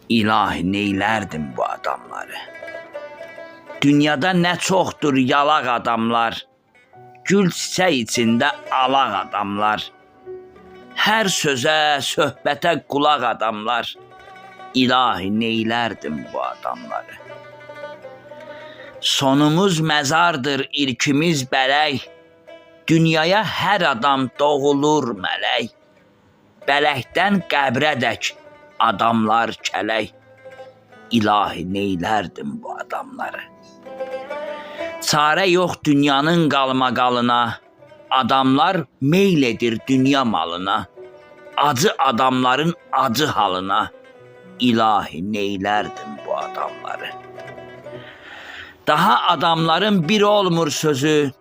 İlahi neylerdim bu adamları. Dünyada nə çoxdur yalaq adamlar, gül çiçək içində alaq adamlar. Hər sözə, söhbətə qulaq adamlar. İlahi neylərdim bu adamları. Sonumuz məzardır, ilkimiz bələk. Dünyaya hər adam doğulur mələk. Bələkdən qəbrədək adamlar kələk. İlahi neylərdim bu adamları. Çarə yox dünyanın qalmaqalına. Adamlar meyl edir dünya malına. Acı adamların acı halına. İlahi neylərdim bu adamları. Daha adamların bir olmur sözü.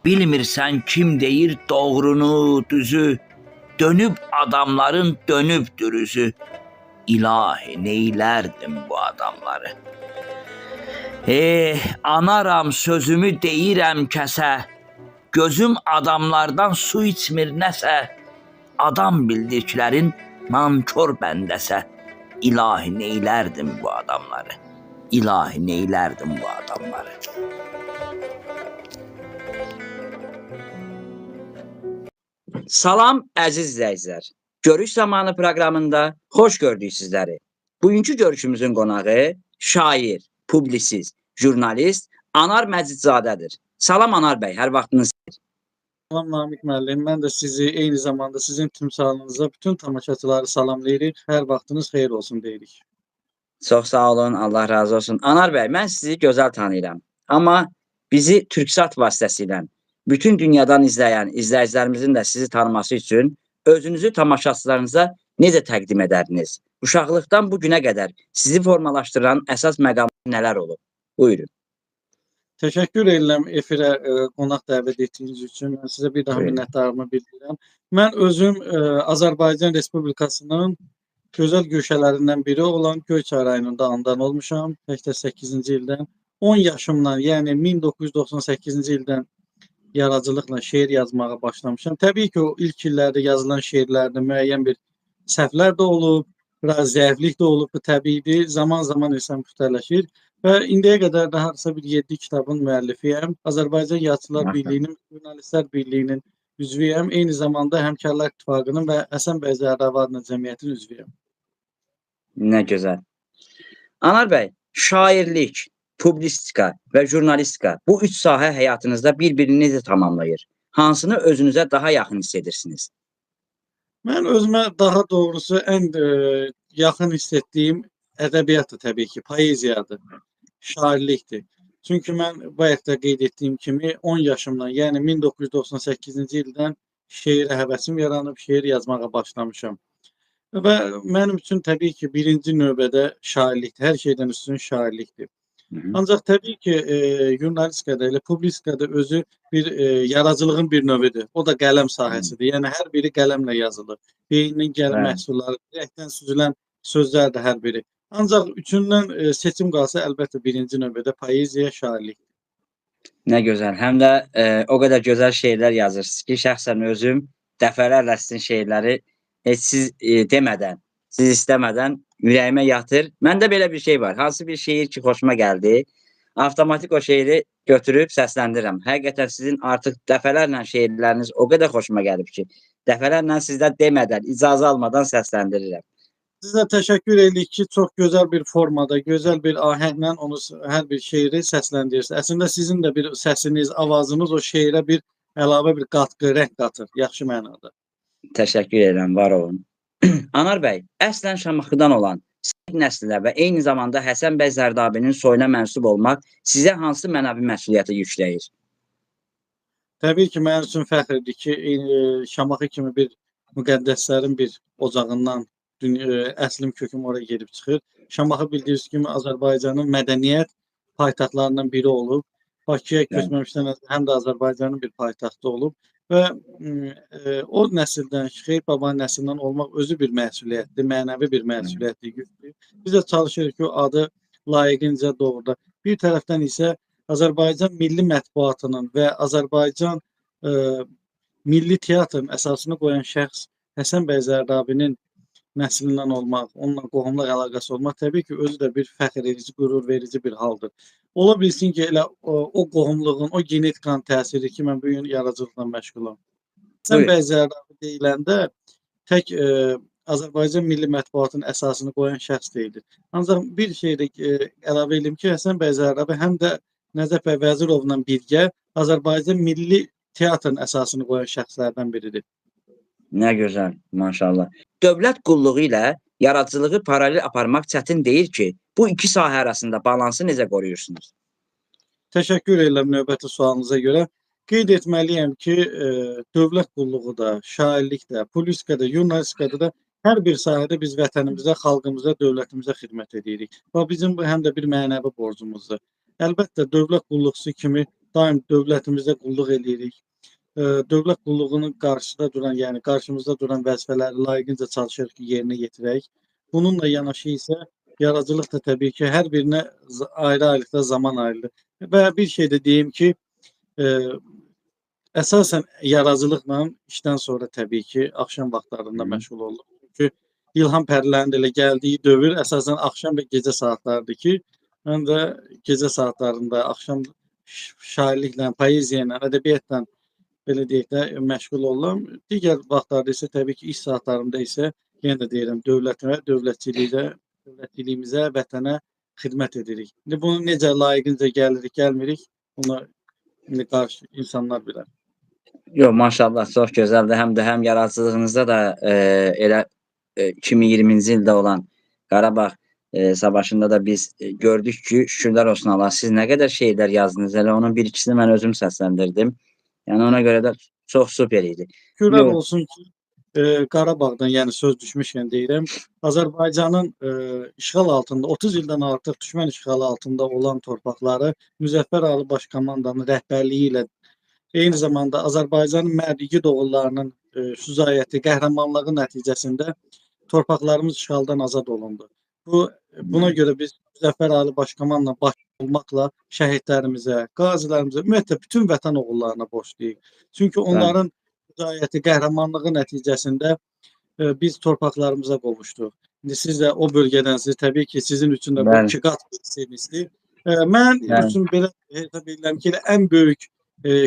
Bilmirsən kim deyir doğrunu, düzü. Dönüb adamların dönüb dürüzü. İlahi neylərdim bu adamları. Anaram sözümü deyirəm kəsə. Gözüm adamlardan su içmir nəsə. Adam bildiklərin nankor bəndəsə. İlahi neylərdim bu adamları. İlahi neylərdim bu adamları. Salam əziz izləyicilər. Görüş zamanı proqramında xoş gördük sizləri. Bugünkü görüşümüzün qonağı şair, publisist, jurnalist Anar Məcidzadədir. Salam Anar bəy, hər vaxtınız xeyir. Salam Namiq müəllim, mən də sizi eyni zamanda sizin timsalınıza bütün tamaşaçıları salamlayırıq. Hər vaxtınız xeyir olsun deyirik. Çox sağ olun, Allah razı olsun. Anar bəy, mən sizi gözəl tanıyıram. Amma bizi Türksat vasitəsilə bütün dünyadan izləyən izləyicilərimizin də sizi tanıması üçün özünüzü tamaşaçılarınıza necə təqdim edərdiniz? Uşaqlıqdan bu günə qədər sizi formalaşdıran əsas məqam nələr olub? Buyurun. Təşəkkür edirəm efirə qonaq dəvət etdiyiniz üçün. Mən sizə bir daha minnətdarlığımı bildirirəm. Mən özüm Azərbaycan Respublikasının gözəl güşələrindən biri olan Göyçay rayonunda anadan olmuşam. 88-ci ildən 10 yaşımdan, yəni 1998-ci ildən yaradıcılıqla şeir yazmağa başlamışam. Təbii ki, o ilk illərdə yazılan şeirlərdə müəyyən bir səhvlər də olub, biraz zəiflik də olub, bu təbiidir. Zaman-zaman insan püxtələşir və indiyə qədər də hardasa bir 7 kitabın müəllifiyəm. Azərbaycan Yazıçılar Birliyinin, Jurnalistlər Birliyinin üzvüyəm. Eyni zamanda Həmkarlar İttifaqının və Həsən bəy Zərdabi adına cəmiyyətin üzvüyəm. Nə gözəl. Anar bəy, şairlik, publistika və jurnalistika bu üç sahə həyatınızda bir-birini necə tamamlayır? Hansını özünüzə daha yaxın hiss edirsiniz? Mən özümə daha doğrusu ən yaxın hiss etdiyim ədəbiyyatdır təbii ki, poeziyadır, şairlikdir. Çünki mən bayaq da qeyd etdiyim kimi 10 yaşımdan, yəni 1998-ci ildən şeirə həvəsim yaranıb, şeir yazmağa başlamışam. Və mənim üçün təbii ki, birinci növbədə şairlikdir, hər şeydən üstün şairlikdir. Ancaq təbii ki, jurnalistikada, elə publistikada özü bir yaradıcılığın bir növüdür. O da qələm sahəsidir. Yəni, hər biri qələmlə yazılır. Beynindən gələn məhsulları, dirəkdən süzülən sözlər də hər biri. Ancaq üçündən seçim qalsa, əlbəttə birinci növbədə poeziya, şairlik. Nə gözəl. Həm də o qədər gözəl şeirlər yazırsınız ki, şəxsən özüm dəfələrlə sizin şeirləri heç siz demədən, siz istəmədən ürəyimə yatır. Məndə belə bir şey var. Hansı bir şeir ki, xoşuma gəldi, avtomatik o şeiri götürüb səsləndirirəm. Həqiqətən sizin artıq dəfələrlə şeirləriniz o qədər xoşuma gəlib ki, dəfələrlə sizdən demədən, icazə almadan səsləndirirəm. Sizə təşəkkür edirik ki, çox gözəl bir formada, gözəl bir ahənglə onu hər bir şeiri səsləndirirsiniz. Əslində sizin də bir səsiniz, avazınız o şeirə bir əlavə bir qatqı, rəng qatır, yaxşı mənada. Təşəkkür edirəm, var olun. Anar bəy, əslən Şamaxıdan olan Səid nəslinə və eyni zamanda Həsən bəy Zərdabinin soyuna mənsub olmaq sizə hansı mənəvi məsuliyyəti yükləyir? Təbii ki, mənim üçün fəxrdir ki, Şamaxı kimi bir müqəddəslərin bir ocağından əslim köküm oraya gedib çıxır. Şamaxı bildiyiniz kimi Azərbaycanın mədəniyyət paytaxtlarından biri olub. Bakıya köçməmişdən həm də Azərbaycanın bir paytaxtı olub. Və o nəsildən, Şeyx Baba nəslindən olmaq özü bir məsuliyyətdir, mənəvi bir məsuliyyətdir. Biz də çalışırıq ki, o adı layiqincə doğruda. Bir tərəfdən isə Azərbaycan milli mətbuatının və Azərbaycan milli teatrın əsasını qoyan şəxs Həsən bəy Zərdabinin nəslindən olmaq, onunla qohumluq əlaqəsi olmaq təbii ki, özü də bir fəxr edici, qürur verici bir haldır. Ola bilsin ki, elə o qohumluğun, o genetikanın təsiri ki, mən bu gün yaradıcılıqla məşğulam. Sən Buyur. bəziləri deyiləndə tək Azərbaycan milli mətbuatının əsasını qoyan şəxs deyildir. Ancaq bir şey də əlavə edim ki, Həsən bəy Zərdabi həm də Nəcəf bəy Vəzirovla birgə Azərbaycan milli teatrın əsasını qoyan şəxslərdən biridir. Nə gözəl, maşallah. Dövlət qulluğu ilə yaradıcılığı paralel aparmaq çətin deyil ki, bu iki sahə arasında balansı necə qoruyursunuz? Təşəkkür edirəm növbəti sualınıza görə. Qeyd etməliyəm ki, dövlət qulluğu da, şairlik də, publistika da, jurnalistikada da hər bir sahədə biz vətənimizə, xalqımıza, dövlətimizə xidmət edirik. Və bizim bu həm də bir mənəvi borcumuzdur. Əlbəttə dövlət qulluqçusu kimi daim dövlətimizə qulluq edirik. Dövlət qulluğunun qarşısında duran, yəni qarşımızda duran vəzifələri layiqincə çalışırıq ki, yerinə yetirək. Bununla yanaşı isə yaradıcılıq da təbii ki, hər birinə ayrı-ayrılıqda zaman ayrılır. Və bir şey də deyim ki, əsasən yaradıcılıqla işdən sonra təbii ki, axşam vaxtlarında məşğul olurum. Çünki İlham Pərilərinin də elə gəldiyi dövr əsasən axşam və gecə saatlarıdır ki, mən də gecə saatlarında axşam şairliklə, poeziya ilə, ədəbiyyatla belə deyək də məşğul oluram. Digər vaxtlarda isə təbii ki, iş saatlarında isə yenə də deyirəm, dövlətimə, dövlətçiliyimizə, vətənə xidmət edirik. İndi bunu necə layiqincə gəlirik, gəlmirik, bunu indi qarşı insanlar bilər. Yox, maşallah, çox gözəldir. Həm də həm yaradıcılığınızda da elə 2020-ci ildə olan Qarabağ savaşında da biz gördük ki, şükürlər olsun Allah, siz nə qədər şeylər yazdınız, elə onun bir ikisini mən özüm səsləndirdim. Yəni ona görə də çox super idi. Şükürlər Yox. olsun ki, Qarabağdan, yəni söz düşmüşkən deyirəm, Azərbaycanın işğal altında, 30 ildən artıq düşmən işğalı altında olan torpaqları Müzəffər Ali Baş Komandanın rəhbərliyi ilə eyni zamanda Azərbaycanın mərd igid oğullarının şücaəti, qəhrəmanlığı nəticəsində torpaqlarımız işğaldan azad olundu. Buna görə biz Müzəffər Ali Baş Komandanla baş olmaqla şəhidlərimizə, qazilərimizə, ümumiyyətlə bütün vətən oğullarına borcluyuq. Çünki onların şücaəti, qəhrəmanlığı nəticəsində biz torpaqlarımıza qovuşduq. İndi siz də o bölgədənsiniz. Təbii ki, sizin üçün də bu iki qat sevincli. Mən üçün belə hesab edirəm ki, ən böyük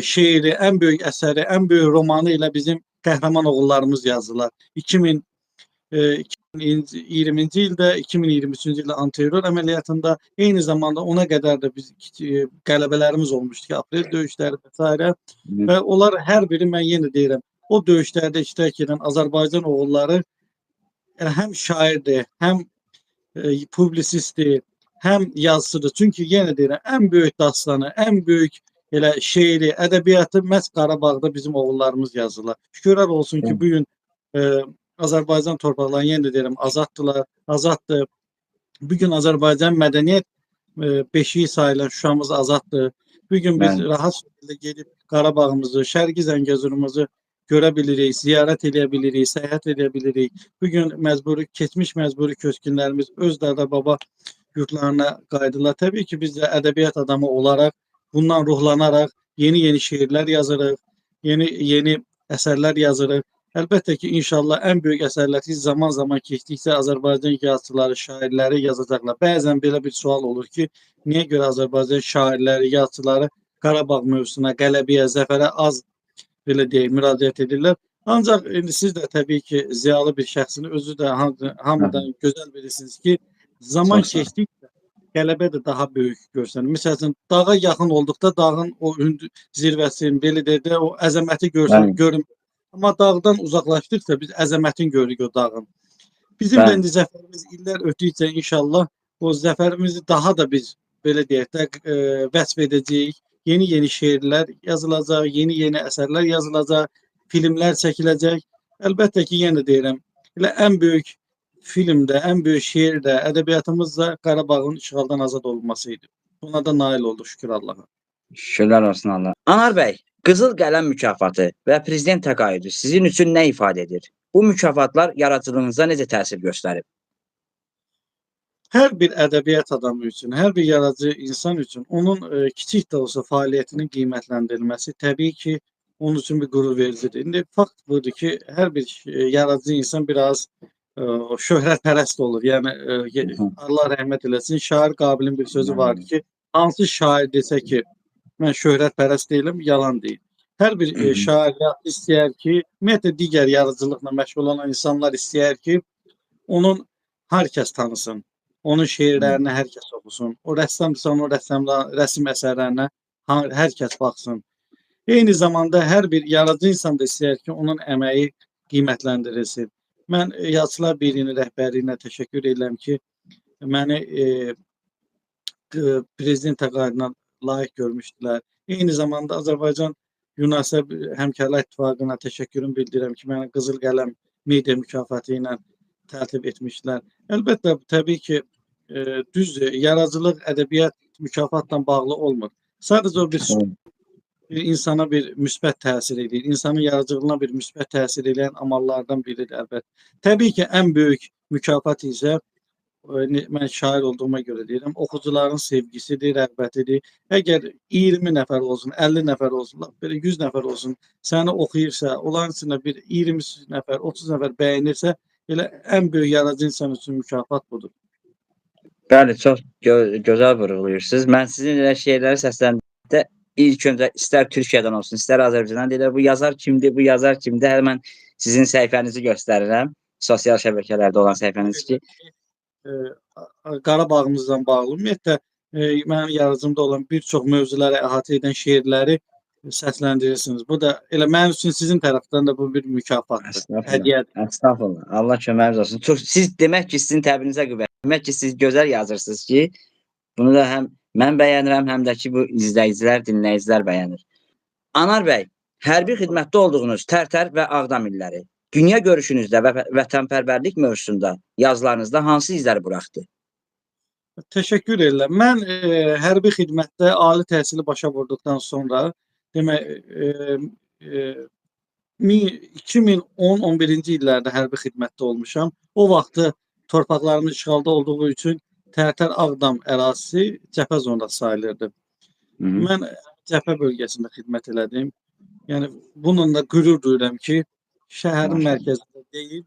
şeiri, ən böyük əsəri, ən böyük romanı ilə bizim qəhrəman oğullarımız yazdılar. 2020-ci ildə, 2023-cü ildə antiterror əməliyyatında, eyni zamanda ona qədər də biz qələbələrimiz olmuşdu ki, aprel döyüşləri və s. Və onlar hər biri, mən yenə deyirəm, o döyüşlərdə iştirak edən Azərbaycan oğulları həm şairdir, həm publisistdir, həm yazıcıdır. Çünki yenə deyirəm, ən böyük dastanı, ən böyük elə şeiri, ədəbiyyatı məhz Qarabağda bizim oğullarımız yazırlar. Şükürlər olsun ki, bu gün Azərbaycan torpaqları, yenə deyirəm, azaddılar, azaddır. Bu gün Azərbaycan mədəniyyət beşiği sayılan Şuşamız azaddır. Bu gün biz rahat şəkildə gedib Qarabağımızı, Şərqi Zəngəzurumuzu görə bilirik, ziyarət edə bilirik, səyahət edə bilirik. Bu gün keçmiş məcburi köçkünlərimiz öz dədə-baba yurtlarına qayıdırlar. Təbii ki, biz də ədəbiyyat adamı olaraq, bundan ruhlanaraq yeni şeirlər yazırıq, yeni əsərlər yazırıq. Əlbəttə ki, inşallah ən böyük əsərləri zaman keçdikcə Azərbaycan yazıçıları, şairləri yazacaqlar. Bəzən belə bir sual olur ki, niyə görə Azərbaycan şairləri, yazıçıları Qarabağ mövzusuna, qələbəyə, zəfərə az belə deyək, müraciət edirlər. Ancaq indi siz də təbii ki, ziyalı bir şəxsini özü də hamıdan gözəl bilirsiniz ki, zaman keçdikcə qələbə də daha böyük görsənir. Məsələn, dağa yaxın olduqda dağın o zirvəsini, belə deyək də, o əzəməti görün. Amma dağdan uzaqlaşdıqca biz əzəmətini görürük o dağın. Bizim də indi zəfərimiz illər ötdükcə inşallah o zəfərimizi daha da biz belə deyək də vəsf edəcəyik. Yeni şeirlər yazılacaq, yeni əsərlər yazılacaq, filmlər çəkiləcək. Əlbəttə ki, yenə deyirəm, elə ən böyük filmdə, ən böyük şeirdə, ədəbiyyatımız da Qarabağın işğaldan azad olması idi. Buna da nail oldu, şükür Allaha. Şükürlər olsun Allah. Anar bəy, Qızıl Qələm mükafatı və prezident təqaüdü sizin üçün nə ifadə edir? Bu mükafatlar yaradıcılığınıza necə təsir göstərib? Hər bir ədəbiyyat adamı üçün, hər bir yaradıcı insan üçün onun kiçik də olsa fəaliyyətinin qiymətləndirilməsi təbii ki, onun üçün bir qürur vericidir. İndi fakt budur ki, hər bir yaradıcı insan biraz şöhrətpərəst olur. Yəni Allah rəhmət eləsin. Şair Qabilin bir sözü vardı ki, hansı şair desə ki, mən şöhrətpərəst deyiləm, yalan deyil. Hər bir şair istəyər ki, ümumiyyətlə digər yaradıcılıqla məşğul olan insanlar istəyər ki, onun hər kəs tanısın. Onun şeirlərini hər kəs oxusun. O rəssamdırsa, onun rəsm əsərlərinə hər kəs baxsın. Eyni zamanda hər bir yaradıcı insan da istəyər ki, onun əməyi qiymətləndirilsin. Mən Yazıçılar Birliyinin rəhbərliyinə təşəkkür edirəm ki, məni prezident təqaüdünə layiq görmüşdülər. Eyni zamanda Azərbaycan Yunasib Həmkarlar İttifaqına təşəkkürümü bildirirəm ki, məni Qızıl Qələm media mükafatı ilə tərtib etmişdilər. Əlbəttə, təbii ki, düzdür, yaradıcılıq, ədəbiyyat mükafatla bağlı olmur. Sadəcə o bir insana bir müsbət təsir edir. İnsanın yaradıcılığına bir müsbət təsir edən amallardan biridir əlbəttə. Təbii ki, ən böyük mükafat isə mən şair olduğuma görə deyirəm, oxucuların sevgisidir, rəğbətidir. Əgər 20 nəfər olsun, 50 nəfər olsun, belə 100 nəfər olsun, səni oxuyursa, onların içində bir 20 nəfər, 30 nəfər bəyənirsə, elə ən böyük yaradıcı insan üçün mükafat budur. Bəli, çox gözəl vurğulayırsınız. Mən sizin elə şeirləri səsləndikdə ilk öncə istər Türkiyədən olsun, istər Azərbaycandan deyirlər, bu yazar kimdir, bu yazar kimdir? Hələ mən sizin səhifənizi göstərirəm, sosial şəbəkələrdə olan səhifəniz ki. Qarabağımızdan bağlı, ümumiyyətlə, mənim yaradıcımda olan bir çox mövzuları əhatə edən şeirləri səsləndirirsiniz. Bu da elə mənim üçün sizin tərəfdən də bu bir mükafatdır, hədiyyədir. Estağfurullah, Allah köməyiniz olsun. Siz demək ki, sizin təbrinizə qüvvət. Demək ki, siz gözəl yazırsınız ki, bunu da həm mən bəyənirəm, həm də ki, bu izləyicilər, dinləyicilər bəyənir. Anar bəy, hərbi xidmətdə olduğunuz Tərtər və Ağdam illəri, dünya görüşünüzdə və vətənpərvərlik mövzusunda yazılarınızda hansı izləri buraxdı? Təşəkkür edirəm. Mən hərbi xidmətdə ali təhsili başa vurduqdan sonra, demək, 2010-11-ci illərdə hərbi xidmətdə olmuşam. O vaxtı torpaqlarımız işğalda olduğu üçün Tərtər Ağdam ərazisi cəbhə zonası sayılırdı. Mən cəbhə bölgəsində xidmət elədim. Yəni bununla qürur duyuram ki, şəhərin mərkəzində deyil,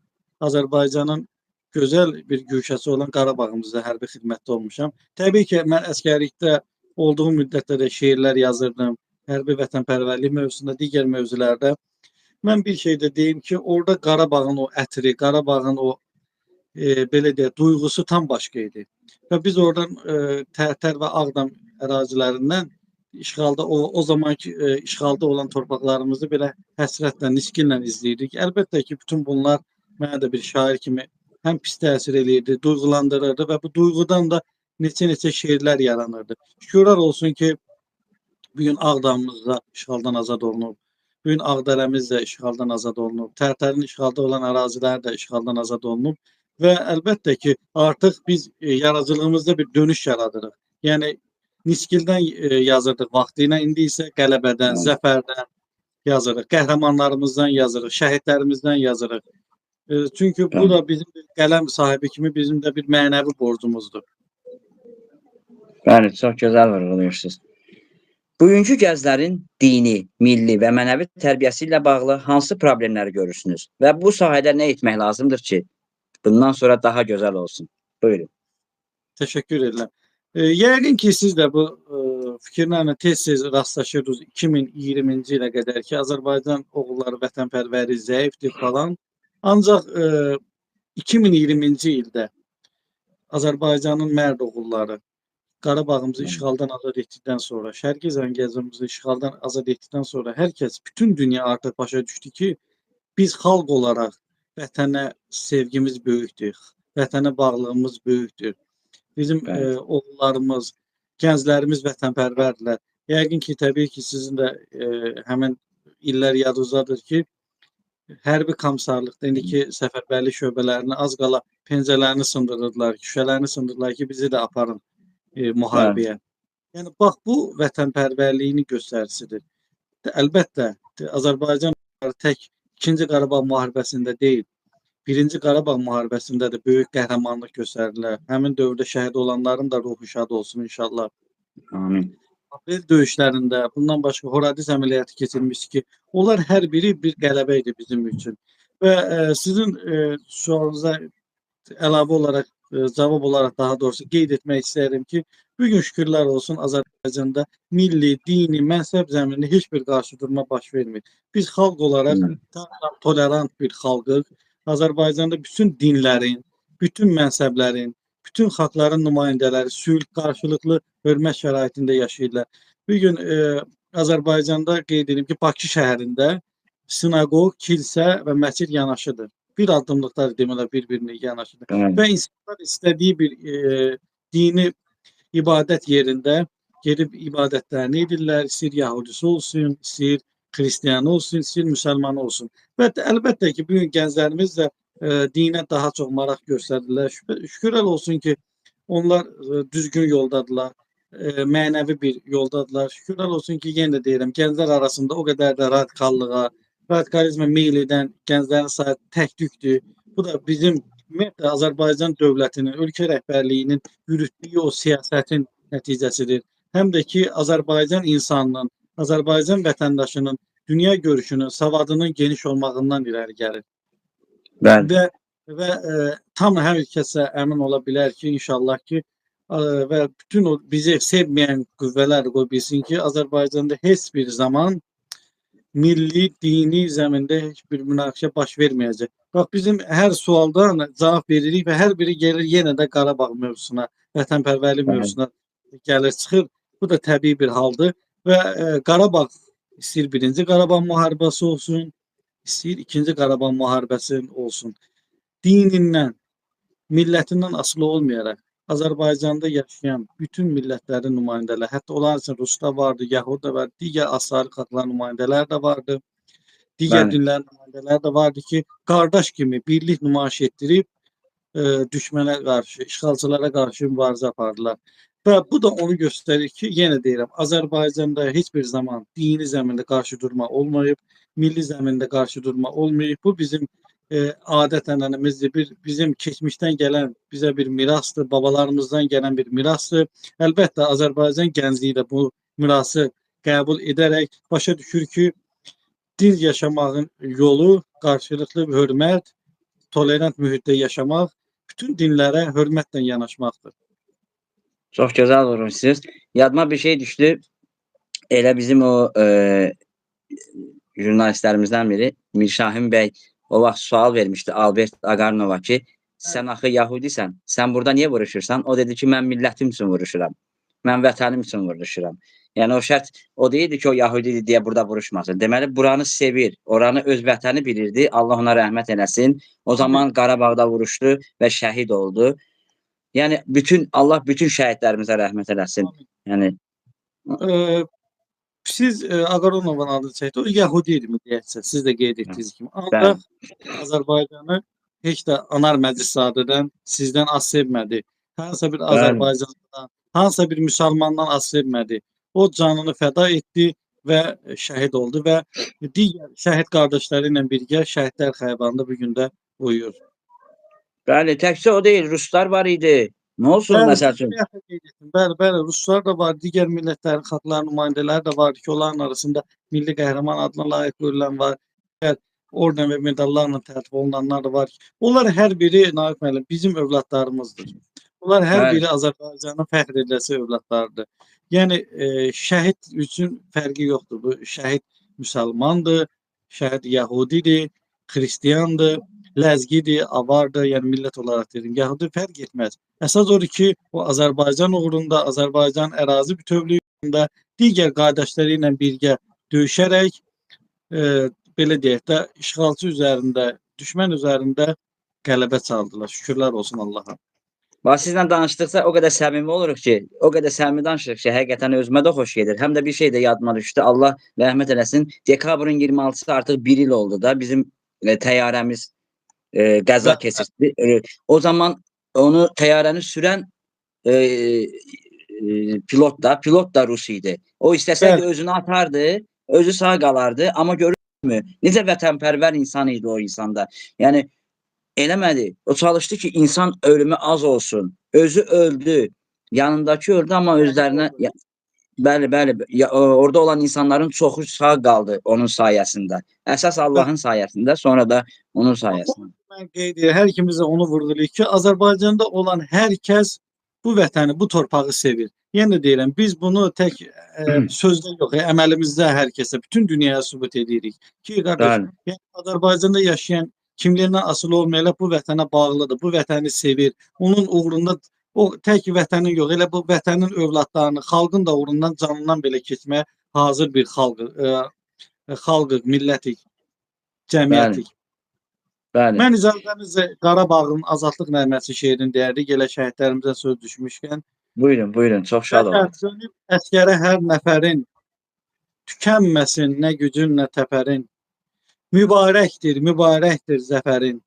Azərbaycanın gözəl bir güşəsi olan Qarabağımızda hərbi xidmətdə olmuşam. Təbii ki, mən əskərlikdə olduğum müddətdə də şeirlər yazırdım. Hərbi vətənpərvərlik mövzusunda, digər mövzularda. Mən bir şey də deyim ki, orada Qarabağın o ətri, Qarabağın o belə deyə duyğusu tam başqa idi. Və biz oradan Tərtər və Ağdam ərazilərindən işğalda o zamanki işğalda olan torpaqlarımızı belə həsrətlə, niskinlə izləyirdik. Əlbəttə ki, bütün bunlar mənə də bir şair kimi həm pis təsir eləyirdi, duyğulandırırdı və bu duyğudan da neçə-neçə şeirlər yaranırdı. Şükürlər olsun ki, bugün Ağdamımız da işğaldan azad olunub. Bugün Ağdərəmiz də işğaldan azad olunub. Tərtərin işğalda olan ərazilər də işğaldan azad olunub. Və əlbəttə ki, artıq biz yaradıcılığımızda bir dönüş yaradırıq. Yəni, Niskildən yazırdıq vaxtı ilə, indi isə qələbədən, zəfərdən yazırıq, qəhrəmanlarımızdan yazırıq, şəhidlərimizdən yazırıq. Çünki bu da bizim qələm sahibi kimi bizim də bir mənəvi borcumuzdur. Bəli, çox gözəl vurğulayırsınız. Bugünkü gənclərin dini, milli və mənəvi tərbiyəsi ilə bağlı hansı problemləri görürsünüz? Və bu sahədə nə etmək lazımdır ki, bundan sonra daha gözəl olsun? Buyurun. Təşəkkür edirəm. Yəqin ki, siz də bu fikirlərlə tez-tez rastlaşırdınız 2020-ci ilə qədər ki, Azərbaycan oğulları vətənpərvəri zəifdir falan. Ancaq 2020-ci ildə Azərbaycanın mərd oğulları Qarabağımızı işğaldan azad etdikdən sonra, Şərqi Zəngəzurumuzu işğaldan azad etdikdən sonra hər kəs, bütün dünya artıq başa düşdü ki, biz xalq olaraq vətənə sevgimiz böyükdür, vətənə bağlılığımız böyükdür. Bizim oğullarımız, gənclərimiz vətənpərvərdirlər. Yəqin ki, təbii ki, sizin də həmin illər yadınızdadır ki, hərbi komissarlıqda indiki səfərbərlik şöbələrini az qala pəncələrini sındırırdılar, şüşələrini sındırırdılar ki, bizi də aparın müharibəyə. Yəni, bax, bu vətənpərvərliyini göstərisidir. Əlbəttə, Azərbaycan tək 2-ci Qarabağ müharibəsində deyil, 1-ci Qarabağ müharibəsində də böyük qəhrəmanlıq göstərdilər. Həmin dövrdə şəhid olanların da ruhu şad olsun inşallah. Amin. Aprel döyüşlərində, bundan başqa Horadiz əməliyyatı keçirmiş ki, onlar hər biri bir qələbə idi bizim üçün. Və sizin sualınıza əlavə olaraq, cavab olaraq daha doğrusu qeyd etmək istəyirəm ki, bu gün şükürlər olsun Azərbaycanda milli, dini, mənsəb zəminində heç bir qarşıdurma baş vermir. Biz xalq olaraq tam tolerant bir xalqıq. Azərbaycanda bütün dinlərin, bütün mənsəblərin, bütün xalqların nümayəndələri sülh, qarşılıqlı hörmət şəraitində yaşayırlar. Bu gün Azərbaycanda qeyd edim ki, Bakı şəhərində sinaqoq, kilsə və məscid yanaşıdır. Bir addımlıqlar deməli bir-birinə yanaşıdır. Evet. Və insanlar istədiyi bir dini ibadət yerində gedib ibadətlərini edirlər. İstəyir yəhudisi olsun, istəyir xristianı olsun, istəyir müsəlmanı olsun. Və əlbəttə ki, bu gün gənclərimiz də dinə daha çox maraq göstərirlər. Şükürlər olsun ki, onlar düzgün yoldadırlar, mənəvi bir yoldadırlar. Şükürlər olsun ki, yenə də deyirəm, gənclər arasında o qədər də radikallığa, radikalizmə meyl edən gənclərin sayı tək-tükdür. Bu da bizim ümumiyyətlə Azərbaycan dövlətinin, ölkə rəhbərliyinin yürütdüyü o siyasətin nəticəsidir. Həm də ki, Azərbaycan insanının, Azərbaycan vətəndaşının dünya görüşünün, savadının geniş olmağından irəli gəlir. Ben. Və tam hər kəsə əmin ola bilər ki, inşallah ki, və bütün o bizi sevməyən qüvvələr qoy bilsin ki, Azərbaycanda heç bir zaman milli, dini zəmində heç bir münaqişə baş verməyəcək. Bax, bizim hər sualdan cavab veririk və hər biri gəlir yenə də Qarabağ mövzusuna, vətənpərvərlik mövzusuna gəlir, çıxır. Bu da təbii bir haldır və Qarabağ istəyir birinci Qarabağ müharibəsi olsun, istəyir ikinci Qarabağ müharibəsi olsun. Dinindən, millətindən asılı olmayaraq Azərbaycanda yaşayan bütün millətlərin nümayəndələri, hətta onlar üçün Rusda vardı, Yahud da vardı, digər asari xalqların nümayəndələri də vardı, digər dinlərin nümayəndələri də vardı ki, qardaş kimi birlik nümayiş etdirib düşmənə qarşı, işğalçılara qarşı mübarizə apardılar. Və bu da onu göstərir ki, yenə deyirəm, Azərbaycanda heç bir zaman dini zəmində qarşı durma olmayıb, milli zəmində qarşı durma olmayıb. Bu bizim adət-ənənəmizdir. Bizim keçmişdən gələn bizə bir mirasdır, babalarımızdan gələn bir mirasdır. Əlbəttə Azərbaycan gəncliyi də bu mirası qəbul edərək başa düşür ki, din yaşamağın yolu qarşılıqlı hörmət, tolerant mühitdə yaşamaq, bütün dinlərə hörmətlə yanaşmaqdır. Çox gözəl vurmuşsunuz. Yadıma bir şey düşdü. Elə bizim o jurnalistlərimizdən biri Mirşahin bəy o vaxt sual vermişdi Albert Agarnova ki, sən axı Yahudisən, sən burada niyə vuruşursan? O dedi ki, mən millətim üçün vuruşuram. Mən vətənim üçün vuruşuram. Yəni o şərt o deyildi ki, o Yahudidir deyə burada vuruşmasın. Deməli, buranı sevir, oranı öz vətəni bilirdi. Allah ona rəhmət eləsin. O zaman Qarabağda vuruşdu və şəhid oldu. Yəni Allah bütün şəhidlərimizə rəhmət eləsin. Yəni siz Agaronovun adını çəkdi. O Yahudi idimi deyəcəksə, siz də qeyd etdiyiniz kimi. Ancaq Azərbaycanı heç də anar məclislərdən sizdən az sevmədi. Hansısa bir Azərbaycanlıdan, hansısa bir müsəlmandan az sevmədi. O canını fəda etdi və şəhid oldu və digər şəhid qardaşları ilə birgə şəhidlər xəyabanında bu gün də uyuyur. Bəli, təkcə o deyil, Ruslar var idi. Nə olsun məsəl üçün? Bəli, Ruslar da var, digər millətlərin, xalqların nümayəndələri də var ki, onların arasında milli qəhrəman adına layiq görülən var. Orden və medallarla tərtib olunanlar da var. Onlar hər biri Naiq müəllim bizim övladlarımızdır. Onlar hər biri Azərbaycanın fəxr ediləsi övladlarıdır. Yəni şəhid üçün fərqi yoxdur. Bu şəhid müsəlmandır, şəhid Yahudidir, xristiandır, ləzgidir, avardır, yəni millət olaraq dedim. Yahudi fərq etməz. Əsas odur ki, o Azərbaycan uğrunda, Azərbaycan ərazi bütövlüyündə digər qardaşları ilə birgə döyüşərək belə deyək də, işğalçı üzərində, düşmən üzərində qələbə çaldılar. Şükürlər olsun Allaha. Bax, sizlə danışdıqca o qədər səmimi oluruq ki, o qədər səmimi danışırıq ki, həqiqətən özümə də xoş gedir. Həm də bir şey də yadıma düşdü. Allah rəhmət eləsin. Dekabrın 26-sı artıq bir il oldu da bizim təyyarəmiz qəza keçirdi. O zaman onu təyyarəni sürən pilot da Rus idi. O istəsəydi özünü atardı, özü sağ qalardı, amma görürmü? Necə vətənpərvər insan idi o insanda. Yəni eləmədi. O çalışdı ki, insan ölümü az olsun. Özü öldü. Yanındakı öldü, amma özlərinə bəli, orada olan insanların çoxu sağ qaldı onun sayəsində. Əsas Allahın sayəsində, sonra da onun sayəsində. mən qeyd edirəm, hər ikimiz də onu vurğulayırıq ki, Azərbaycanda olan hər kəs bu vətəni, bu torpağı sevir. Yenə deyirəm, biz bunu tək sözdə yox, əməlimizdə hər kəsə, bütün dünyaya sübut edirik ki, qardaş, Bəli, yəni Azərbaycanda yaşayan kimliyindən asılı olmayaraq bu vətənə bağlıdır, bu vətəni sevir. Onun uğrunda o tək vətənin yox, elə bu vətənin övladlarını, xalqın da uğrundan canından belə keçməyə hazır bir xalqıq, millətik, bəli, cəmiyyətik. bəli. Mən icazənizlə Qarabağın Azadlıq nəğməsi şeirini deyərdik, elə şəhidlərimizə söz düşmüşkən. Buyurun, buyurun. Çox şad Bəlkə oldum. dönüb əsgərə hər nəfərin, tükənməsin nə gücün, nə təpərin. Mübarəkdir, mübarəkdir zəfərin.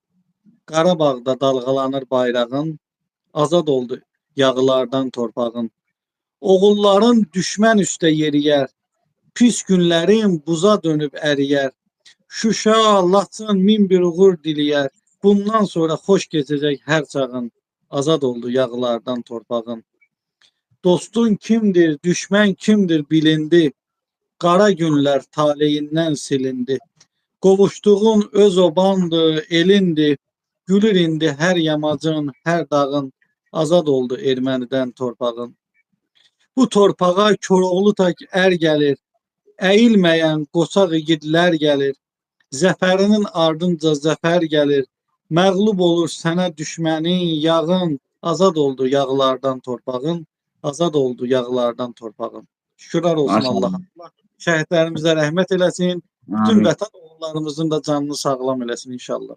Qarabağda dalğalanır bayrağın, azad oldu yağılardan torpağın. Oğulların düşmən üstə yeriyər, pis günlərin buza dönüb əriyər. Şuşa, Laçın min bir uğur diləyər. Bundan sonra xoş keçəcək hər çağın. Azad oldu yağılardan torpağın. Dostun kimdir, düşmən kimdir bilindi. Qara günlər taleyindən silindi. Qovuşduğun öz obandı, elindi. Gülür indi hər yamacın, hər dağın. Azad oldu ermənidən torpağın. Bu torpağa Koroğlu tak ər gəlir. Əyilməyən qoçaq igidlər gəlir. Zəfərinin ardınca zəfər gəlir. Məğlub olur sənə düşmənin yağın. Azad oldu yağlardan torpağın. Azad oldu yağlardan torpağın. Şükürlər olsun Maşallah. Allaha. Allah şəhidlərimizə rəhmət eləsin. Bütün Amin. vətən oğullarımızın da canını sağlam eləsin inşallah.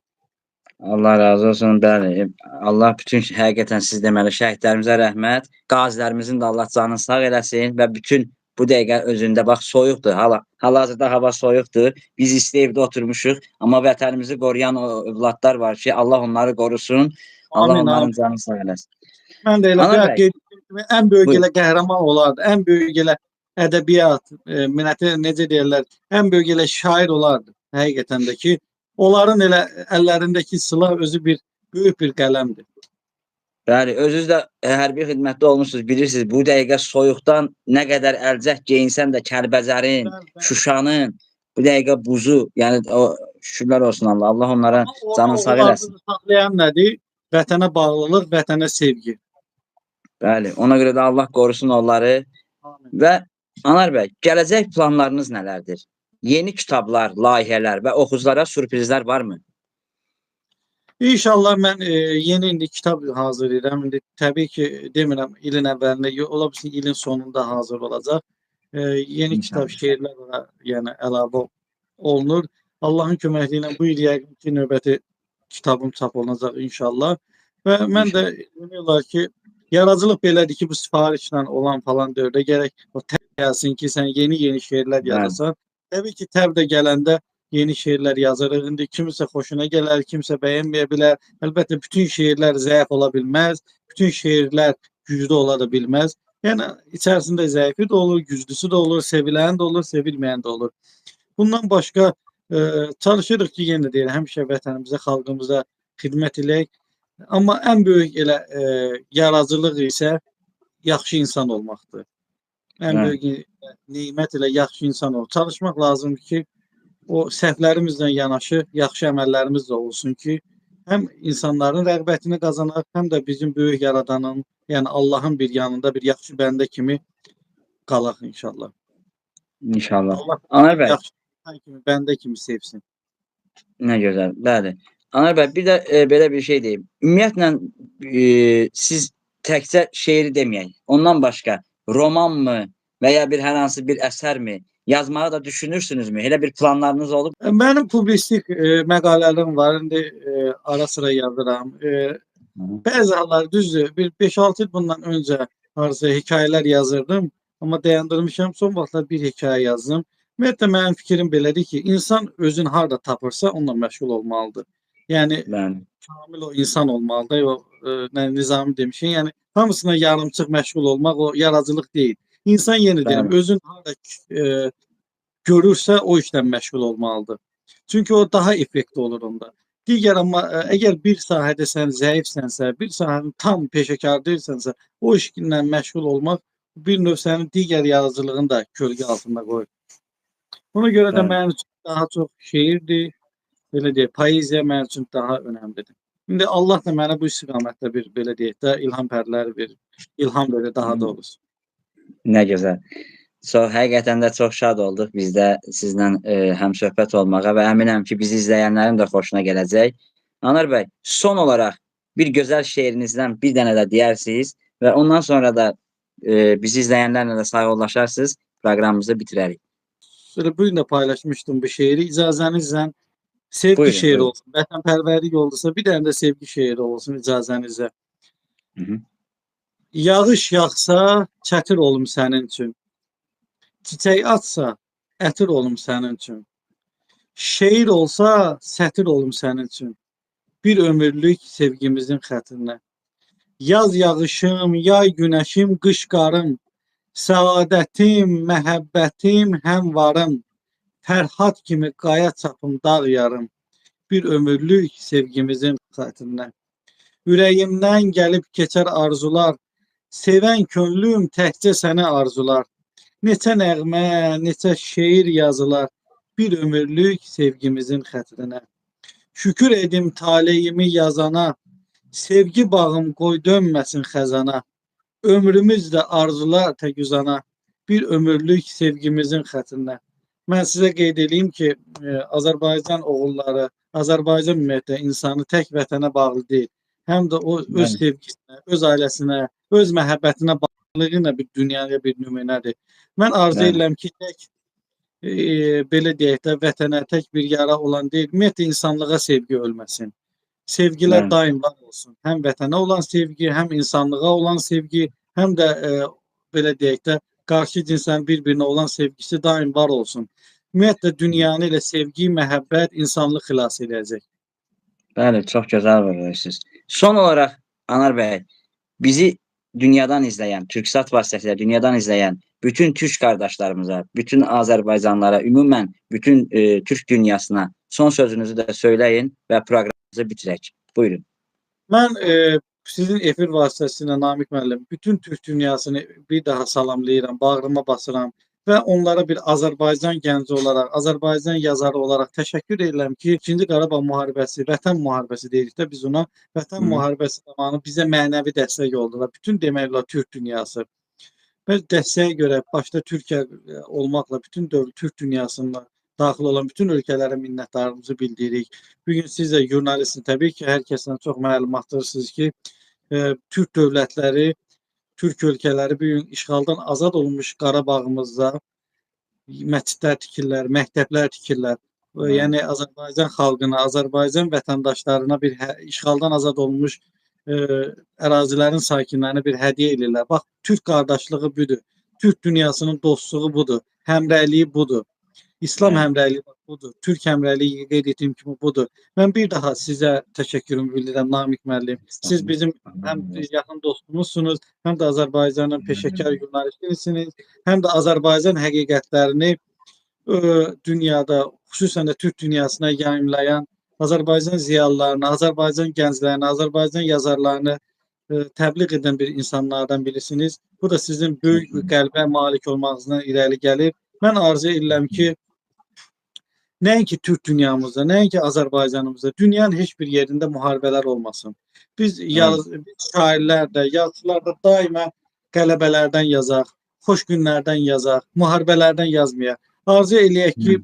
Allah razı olsun. Bəli. Allah bütün həqiqətən siz deməli şəhidlərimizə rəhmət, qazilərimizin də Allah canını sağ eləsin və bütün bu dəqiqə özündə bax soyuqdur. Hal-hazırda hava soyuqdur. Biz isti evdə oturmuşuq, amma vətənimizi qoruyan o övladlar var ki, Allah onları qorusun. Allah Amin, onların amin. canını sağ eləsin. Mən də elə Anar bayaq bəy, qeyd etdiyim kimi ən böyük buyur. elə qəhrəman olardı. Ən böyük elə ədəbiyyat, millətə necə deyirlər, ən böyük elə şair olardı. Həqiqətən də ki, onların elə əllərindəki silah özü bir böyük bir qələmdir. Bəli, özünüz də hərbi xidmətdə olmusunuz, bilirsiniz. Bu dəqiqə soyuqdan nə qədər əlcək geyinsən də Kəlbəzərin, Bəli, bəli. Şuşanın, bu dəqiqə buzu, yəni o şükürlər olsun Allah. Allah onlara Amma onu canını sağ onları eləsin. saxlayan nədir? Vətənə bağlılıq, vətənə sevgi. Bəli, ona görə də Allah qorusun onları. Amin. Və Anar bəy, gələcək planlarınız nələrdir? Yeni kitablar, layihələr və oxuculara sürprizlər varmı? İnşallah mən yeni indi kitab hazırlayıram. İndi təbii ki, demirəm ilin əvvəlində, ola bilsin ilin sonunda hazır olacaq. Yeni kitab, İnşallah. şeirlər ona yəni əlavə olunur. Allahın köməkliyi ilə bu il yəqin ki, növbəti kitabım çap olunacaq inşallah. Və mən də demək olar ki, yaradıcılıq belədir ki, bu sifarişlə olan falan dövrdə gərək o təb gəlsin ki, sən yeni şeirlər Bəli, yazasan. Təbii ki, təb də gələndə yeni şeirlər yazırıq. İndi kimisə xoşuna gələr, kimsə bəyənməyə bilər. Əlbəttə bütün şeirlər zəif ola bilməz. Bütün şeirlər güclü ola da bilməz. Yəni içərisində zəifi də olur, güclüsü də olur, sevilən də olur, sevilməyən də olur. Bundan başqa çalışırıq ki, yenə deyirəm, həmişə vətənimizə, xalqımıza xidmət edək. Amma ən böyük elə yaradıcılıq isə yaxşı insan olmaqdır. Ən bəli, böyük nemət elə yaxşı insan olmaq. Çalışmaq lazımdır ki, o səhvlərimizlə yanaşı yaxşı əməllərimiz də olsun ki, həm insanların rəğbətini qazanaq, həm də bizim böyük yaradanın, yəni Allahın bir yanında bir yaxşı bəndə kimi qalaq inşallah. inşallah. Allah Anar bəy, yaxşı insan kimi, bəndə kimi sevsin. nə gözəl. Bəli. Anar bəy, bir də belə bir şey deyim. Ümumiyyətlə siz təkcə şeiri deməyək. Ondan başqa romanmı və ya bir hər hansı bir əsərmi yazmağı da düşünürsünüzmü? Elə bir planlarınız olub? Mənim publisistik məqalələrim var. İndi ara sıra yazıram. Bəzi hallar düzdür. Bir 5-6 il bundan öncə harca hekayələr yazırdım. Amma dayandırmışam. Son vaxtlar bir hekayə yazdım. Ümumiyyətlə mənim fikrim belədir ki, insan özünü harda tapırsa onunla məşğul olmalıdır. Yəni Bəli, kamil o insan olmalıdır. O Nizami demişin. Yəni hamısına yarımçıq məşğul olmaq o yaradıcılıq deyil. İnsan yenə deyirəm, bəli, özün harda görürsə o işlə məşğul olmalıdır. Çünki o daha effektli olur onda. Digər amma əgər bir sahədə sən zəifsənsə, bir sahəni tam peşəkar deyilsənsə, o işlə məşğul olmaq bir növ sənin digər yaradıcılığını da kölgə altında qoyur. Ona görə də bəli. mənim üçün daha çox şeirdir. belə deyək, poeziya mənim üçün daha önəmlidir. İndi Allah da mənə bu istiqamətdə bir belə deyək də ilham verir. İlham verir daha doğrusu. Nə gözəl. Həqiqətən də çox şad olduq biz də sizlə həm söhbət olmağa və əminəm ki, bizi izləyənlərin də xoşuna gələcək. Anar bəy, son olaraq bir gözəl şeirinizdən bir dənə də deyərsiniz və ondan sonra da bizi izləyənlərlə də sağollaşarsınız, proqramımızı bitirərik. Bugün də paylaşmışdım bu şeiri. İcazənizlə sevgi Buyurun, şeiri buyurun. olsun. Vətənpərvərlik olduysa bir dənə də sevgi şeiri olsun icazənizlə. Hı -hı. Yağış yağsa çətir olum sənin üçün. Çiçək atsa ətir olum sənin üçün. Şeir olsa sətir olum sənin üçün. Bir ömürlük sevgimizin xətrinə. Yaz yağışım, yay günəşim, qış qarım. Səadətim, məhəbbətim, həm varım. Fərhad kimi qaya çapım, dağ yarım. Bir ömürlük sevgimizin xətrinə. Ürəyimdən gəlib keçər arzular. Sevən könlüm təkcə səni arzular. Neçə nəğmə, neçə şeir yazılar. Bir ömürlük sevgimizin xətrinə. Şükür edim taleyimi yazana. Sevgi bağım qoy dönməsin xəzana. Ömrümüz də arzular tək uzana. Bir ömürlük sevgimizin xətrinə. Mən sizə qeyd edeyim ki, Azərbaycan oğulları, Azərbaycan ümumiyyətlə insanı tək vətənə bağlı deyil. Həm də o öz sevgisinə, öz ailəsinə, öz məhəbbətinə bağlılığı ilə bir dünyaya bir nümunədir. Mən arzu edirəm ki, tək belə deyək də vətənə tək bir yara olan deyil, ümumiyyətlə insanlığa sevgi ölməsin. Sevgilər daim var olsun. Həm vətənə olan sevgi, həm insanlığa olan sevgi, həm də belə deyək də qarşı cinsin bir-birinə olan sevgisi daim var olsun. Ümumiyyətlə dünyanı ilə sevgi, məhəbbət, insanlıq xilas edəcək. Bəli, çox gözəl vurğulayırsınız. Son olaraq Anar bəy, bizi dünyadan izləyən, Türksat vasitəsilə dünyadan izləyən bütün türk qardaşlarımıza, bütün Azərbaycanlılara, ümumən bütün türk dünyasına son sözünüzü də söyləyin və proqramımızı bitirək. Buyurun. Mən sizin efir vasitəsilə Namiq müəllim, bütün türk dünyasını bir daha salamlayıram, bağrıma basıram və onlara bir Azərbaycan gənci olaraq, Azərbaycan yazarı olaraq təşəkkür edirəm ki, 2-ci Qarabağ müharibəsi, Vətən müharibəsi deyirik də biz ona, Vətən müharibəsi zamanı bizə mənəvi dəstək oldular. Bütün demək olar türk dünyası. Və dəstəyə görə başda Türkiyə olmaqla bütün türk dünyasında daxil olan bütün ölkələrə minnətdarlığımızı bildiririk. Bugün siz də jurnalistiniz, təbii ki, hər kəsdən çox məlumatlırsınız ki, türk dövlətləri, türk ölkələri bugün işğaldan azad olmuş Qarabağımızda məscidlər tikirlər, məktəblər tikirlər. Yəni Azərbaycan xalqına, Azərbaycan vətəndaşlarına bir işğaldan azad olmuş ərazilərin sakinlərinə bir hədiyyə edirlər. Bax, türk qardaşlığı budur. Türk dünyasının dostluğu budur. Həmrəyliyi budur. İslam həmrəyliyi budur. Türk həmrəyliyi qeyd etdiyim kimi budur. Mən bir daha sizə təşəkkürümü bildirirəm Namiq müəllim. Siz bizim həm yaxın dostumuzsunuz, həm də Azərbaycanın peşəkar jurnalistisiniz, həm də Azərbaycan həqiqətlərini dünyada, xüsusən də Türk dünyasına yayımlayan Azərbaycan ziyalılarını, Azərbaycan gənclərini, Azərbaycan yazarlarını təbliğ edən bir insanlardan birisiniz. Bu da sizin böyük qəlbə malik olmağınızdan irəli gəlir. Mən arzu edirəm ki, nəinki Türk dünyamızda, nəinki Azərbaycanımızda, dünyanın heç bir yerində müharibələr olmasın. Biz şairlər də, yazıçılar da daima qələbələrdən yazaq, xoş günlərdən yazaq, müharibələrdən yazmayaq. Arzu eləyək ki,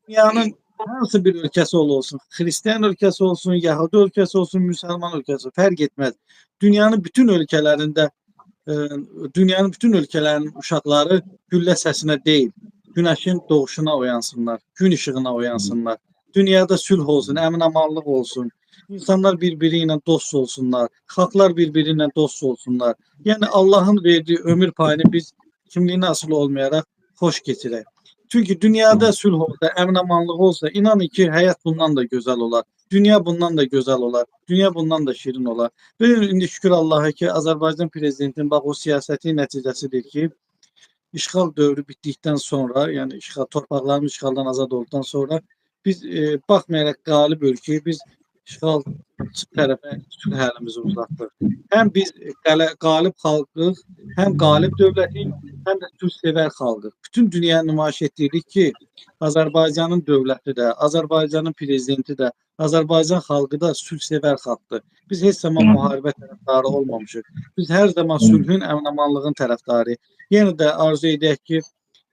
dünyanın hansı bir ölkəsi olsun, Xristiyan ölkəsi olsun, Yahudi ölkəsi olsun, Müsəlman ölkəsi, fərq etməz. Dünyanın bütün ölkələrinin uşaqları güllə səsinə deyil, günəşin doğuşuna oyansınlar, gün işığına oyansınlar. Dünyada sülh olsun, əmin-amanlıq olsun. İnsanlar bir-biri ilə dost olsunlar, xalqlar bir-biri ilə dost olsunlar. Yəni Allahın verdiyi ömür payını biz kimliyinə asılı olmayaraq xoş keçirək. Çünki dünyada sülh olsa, əmin-amanlıq olsa, inanın ki, həyat bundan da gözəl olar. Dünya bundan da gözəl olar. Dünya bundan da şirin olar. Və indi şükür Allaha ki, Azərbaycan prezidentinin bax o siyasəti nəticəsidir ki, işğal dövrü bitdikdən sonra, yəni torpaqlarımız işğaldan azad olduqdan sonra biz baxmayaraq qalib ölkəyə biz işğal tərəfə sülh əlimizi uzatdıq. Həm biz qalib xalqıq, həm qalib dövlətik, həm də sülhsevər xalqıq. Bütün dünyaya nümayiş etdirdik ki, Azərbaycanın dövləti də, Azərbaycanın prezidenti də, Azərbaycan xalqı da sülhsevər xalqdır. Biz heç zaman müharibə tərəfdarı olmamışıq. Biz hər zaman sülhün, əmin-amanlığın tərəfdarıyıq. Yenə də arzu edək ki,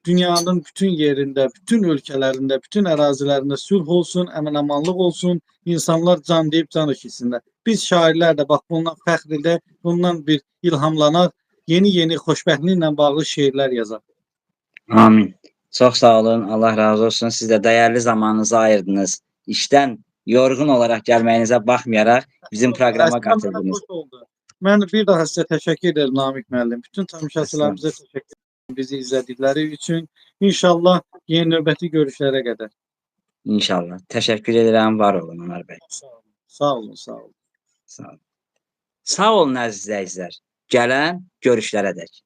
dünyanın bütün yerində, bütün ölkələrində, bütün ərazilərində sülh olsun, əmin-amanlıq olsun, insanlar can deyib can eşitsinlər. Biz şairlər də bax bundan fəxr edək, bundan bir ilhamlanaq, yeni-yeni xoşbəxtliklə bağlı şeirlər yazaq. Amin. Çox sağ olun. Allah razı olsun. Siz də dəyərli zamanınızı ayırdınız. İşdən yorğun olaraq gəlməyinizə baxmayaraq bizim proqrama Əslində mənə qatıldınız. xoş oldu. Mən bir daha sizə təşəkkür edirəm Namiq müəllim. Bütün tamaşaçılarımıza təşəkkür edirəm bizi izlədikləri üçün. İnşallah yeni növbəti görüşlərə qədər. İnşallah. Təşəkkür edirəm. Var olun Ömər bəy. Sağ olun. Sağ olun, sağ olun. Sağ olun. Sağ olun əziz izləyicilər. Gələn görüşlərə dək.